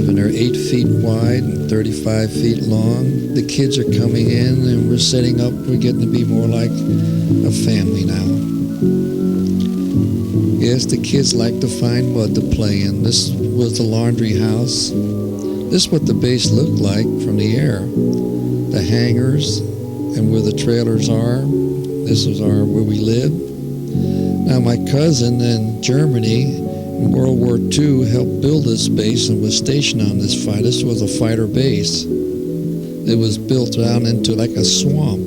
and they're 8 feet wide and 35 feet long. The kids are coming in, and we're setting up. We're getting to be more like a family now. Yes, the kids like to find mud to play in. This was the laundry house. This is what the base looked like from the air. The hangars and where the trailers are. This was where we lived. Now, my cousin in Germany in World War II helped build this base and was stationed on this fight. This was a fighter base. It was built down into like a swamp.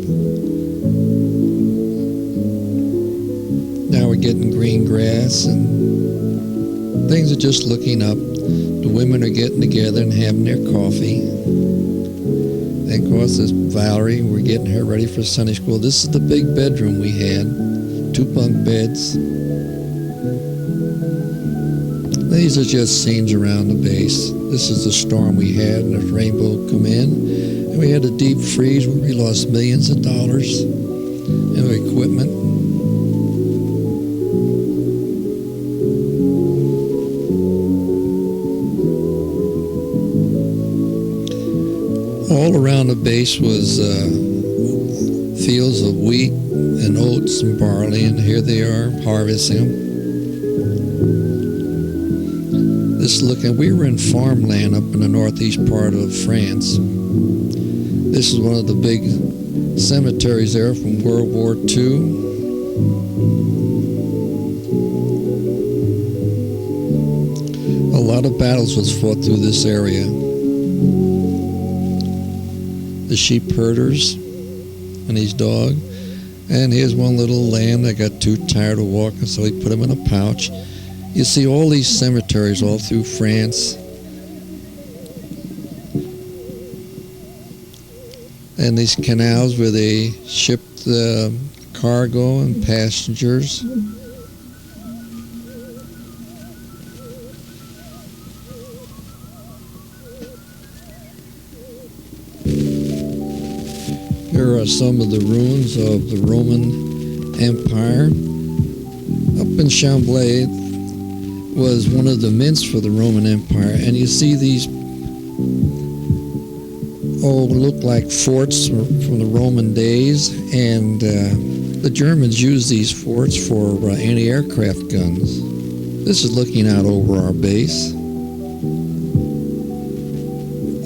Now we're getting green grass and things are just looking up. The women are getting together and having their coffee. And of course, this Valerie, we're getting her ready for Sunday school. This is the big bedroom we had, 2 bunk beds. These are just scenes around the base. This is the storm we had, and the rainbow come in. And we had a deep freeze where we lost millions of dollars in equipment. All around the base was fields of wheat and oats and barley, and here they are harvesting them. This looking, we were in farmland up in the northeast part of France. This is one of the big cemeteries there from World War II. A lot of battles was fought through this area. The sheep herders and his dog. And here's one little lamb that got too tired of walking, so he put him in a pouch. You see all these cemeteries all through France. And these canals where they shipped the cargo and passengers. Here are some of the ruins of the Roman Empire. Up in Chambly was one of the mints for the Roman Empire, and you see these look like forts from the Roman days, and the Germans used these forts for anti-aircraft guns. This is looking out over our base.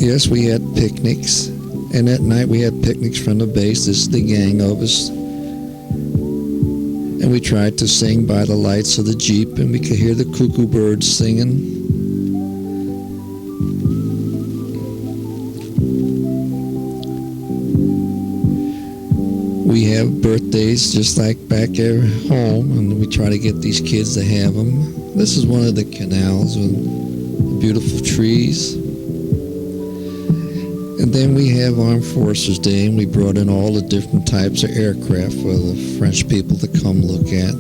Yes, we had picnics. And at night we had picnics from the base. This is the gang of us. And we tried to sing by the lights of the Jeep, and we could hear the cuckoo birds singing. We have birthdays just like back at home, and we try to get these kids to have them. This is one of the canals with beautiful trees. And then we have Armed Forces Day, and we brought in all the different types of aircraft for the French people to come look at.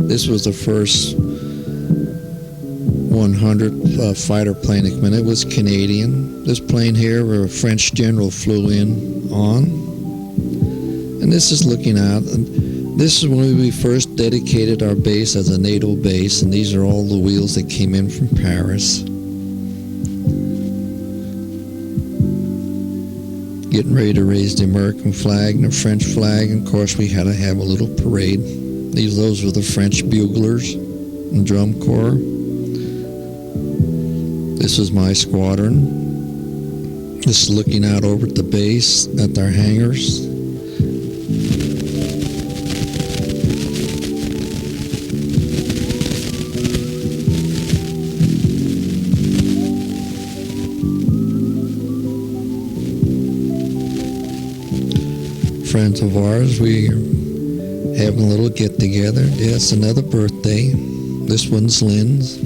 This was the first 100 fighter plane that came in. It was Canadian. This plane here, where a French general flew in on. And this is looking out. And this is when we first dedicated our base as a NATO base, and these are all the wheels that came in from Paris. Getting ready to raise the American flag and the French flag, and of course we had to have a little parade. Those were the French buglers and drum corps. This was my squadron. This is looking out over at the base at our hangars. Friends of ours, we are having a little get-together. Yes, another birthday. This one's Lynn's.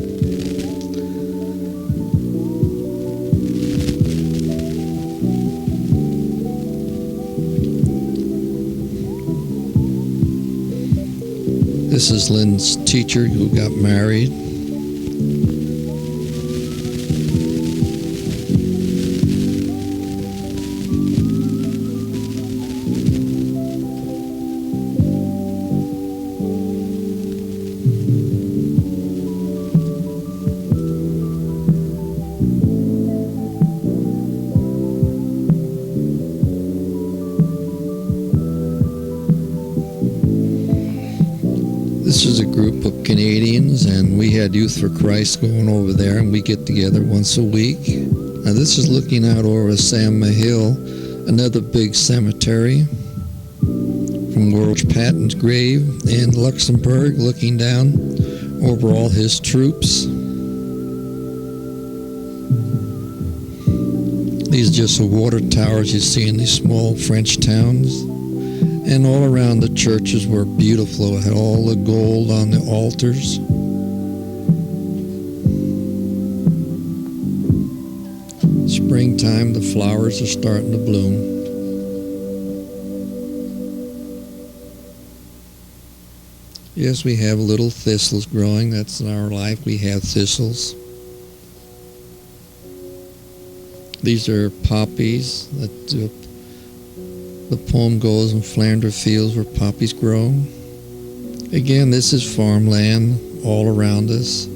This is Lynn's teacher who got married. This is a group of Canadians, and we had Youth for Christ going over there, and we get together once a week. Now this is looking out over Sam Hill, another big cemetery, from George Patton's grave in Luxembourg, looking down over all his troops. These are just the water towers you see in these small French towns. And all around the churches were beautiful. It had all the gold on the altars. Springtime, the flowers are starting to bloom. Yes, we have little thistles growing. That's in our life. We have thistles. These are poppies. The poem goes in Flanders fields where poppies grow. Again, this is farmland all around us.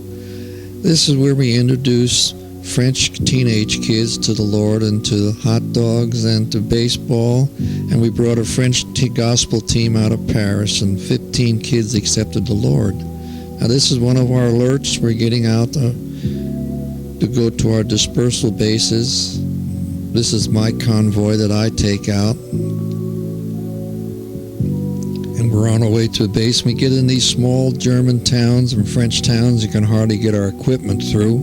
This is where we introduce French teenage kids to the Lord and to hot dogs and to baseball. And we brought a French gospel team out of Paris, and 15 kids accepted the Lord. Now this is one of our alerts. We're getting out to go to our dispersal bases. This is my convoy that I take out. And we're on our way to a base. We get in these small German towns and French towns. You can hardly get our equipment through.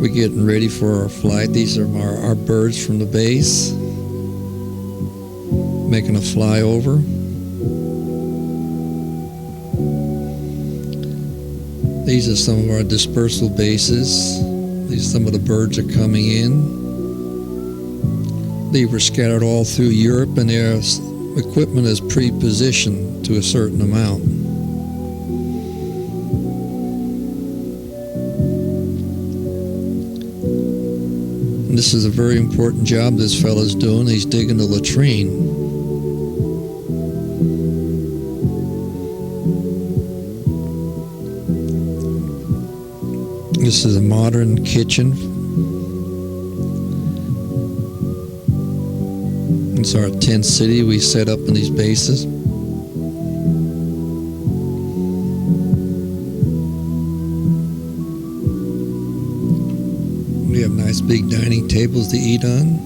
We're getting ready for our flight. These are our birds from the base, making a flyover. These are some of our dispersal bases. Some of the birds are coming in. They were scattered all through Europe, and their equipment is pre-positioned to a certain amount. And this is a very important job this fellow's doing. He's digging the latrine. This is a modern kitchen. It's our tent city we set up in these bases. We have nice big dining tables to eat on.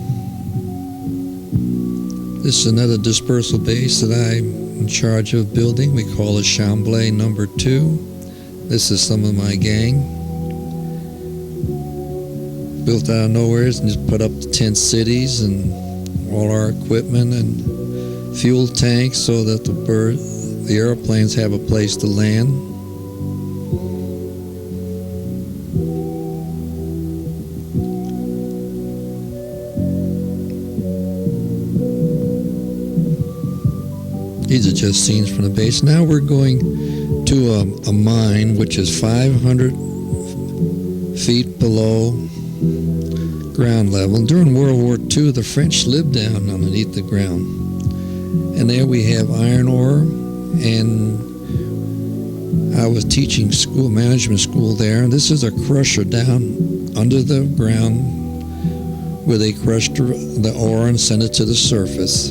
This is another dispersal base that I'm in charge of building. We call it Chamblay number 2. This is some of my gang. Built out of nowhere and just put up the tent cities and all our equipment and fuel tanks so that the airplanes have a place to land. These are just scenes from the base. Now we're going to a mine which is 500 feet below ground level. During World War II, the French lived down underneath the ground. And there we have iron ore, and I was teaching management school there. And this is a crusher down under the ground where they crushed the ore and sent it to the surface.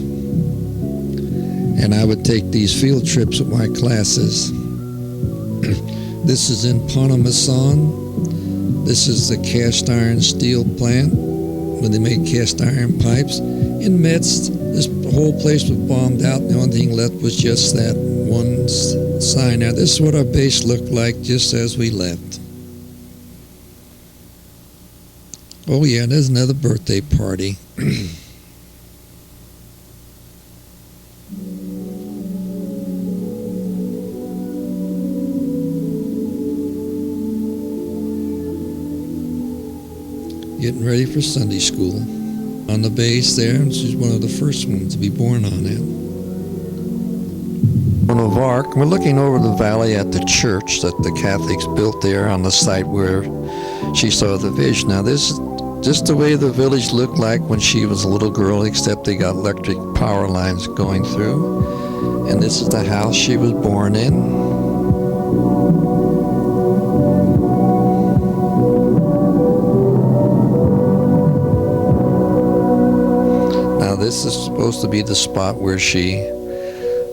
And I would take these field trips with my classes. This is in Pont-à-Mousson. This is the cast iron steel plant where they make cast iron pipes. In Metz, this whole place was bombed out. The only thing left was just that one sign. Now, this is what our base looked like just as we left. Oh, yeah, there's another birthday party. Getting ready for Sunday school on the base there, and she's one of the first ones to be born on it. Joan of Arc. We're looking over the valley at the church that the Catholics built there on the site where she saw the vision. Now this is just the way the village looked like when she was a little girl, except they got electric power lines going through. And this is the house she was born in. This is supposed to be the spot where she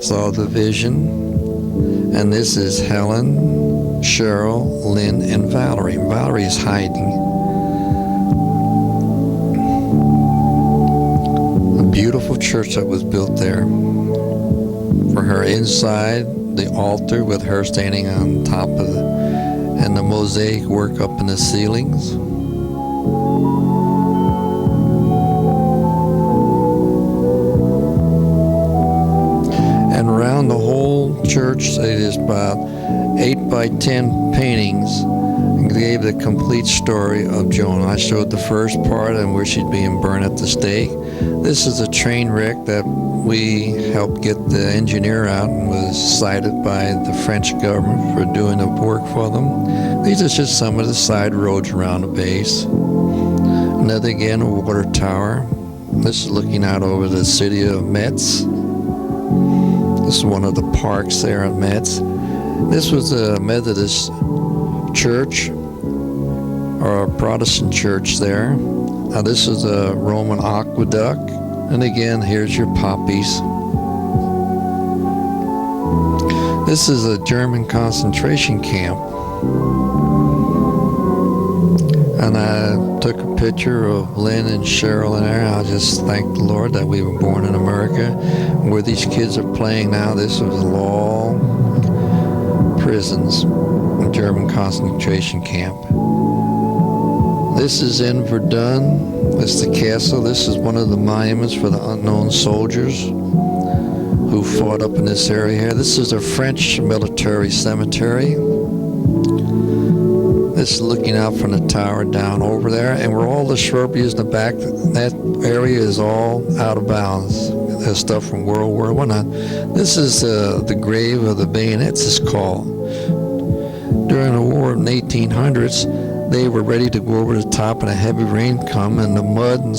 saw the vision. And this is Helen, Cheryl, Lynn, and Valerie. Valerie is hiding. A beautiful church that was built there. For her inside, the altar with her standing on top of it, and the mosaic work up in the ceilings. And around the whole church, it is about 8 by 10 paintings and gave the complete story of Joan. I showed the first part and where she's being burned at the stake. This is a train wreck that we helped get the engineer out and was cited by the French government for doing the work for them. These are just some of the side roads around the base. Another again, a water tower. This is looking out over the city of Metz. This is one of the parks there at Metz. This was a Methodist church or a Protestant church there. Now this is a Roman aqueduct. And again, here's your poppies. This is a German concentration camp. And I took a picture of Lynn and Cheryl in there. I just thank the Lord that we were born in America. Where these kids are playing now, this was all prisons, a German concentration camp. This is in Verdun. That's the castle. This is one of the monuments for the unknown soldiers who fought up in this area here. This is a French military cemetery. This is looking out from the tower down over there, and where all the shrubbery is in the back, that area is all out of bounds. There's stuff from World War I. This is the grave of the bayonets, it's called. During the war in the 1800s, they were ready to go over the top and a heavy rain come and the mud and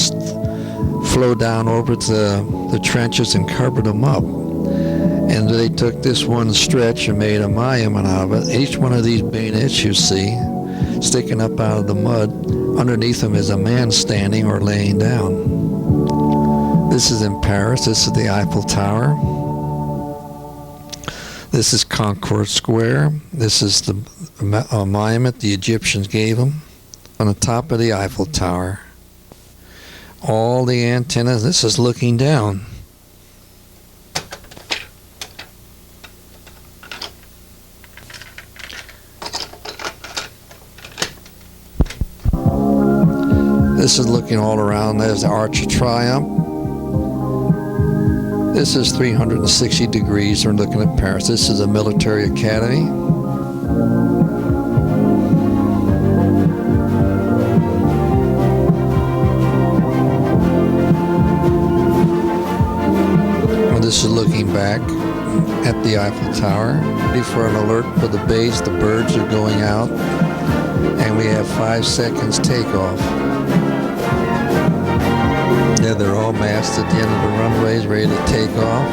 flow down over to the trenches and covered them up. And they took this one stretch and made a monument out of it. Each one of these bayonets you see sticking up out of the mud, underneath them is a man standing or laying down. This is in Paris. This is the Eiffel Tower. This is Concord Square. This is the monument the Egyptians gave them on the top of the Eiffel Tower. All the antennas. This is looking down. This is looking all around. There's the Arch of Triumph. This is 360 degrees. We're looking at Paris. This is a military academy. This is looking back at the Eiffel Tower. Ready for an alert for the base. The birds are going out. And we have 5 seconds takeoff. Yeah, they're all massed at the end of the runways, ready to take off.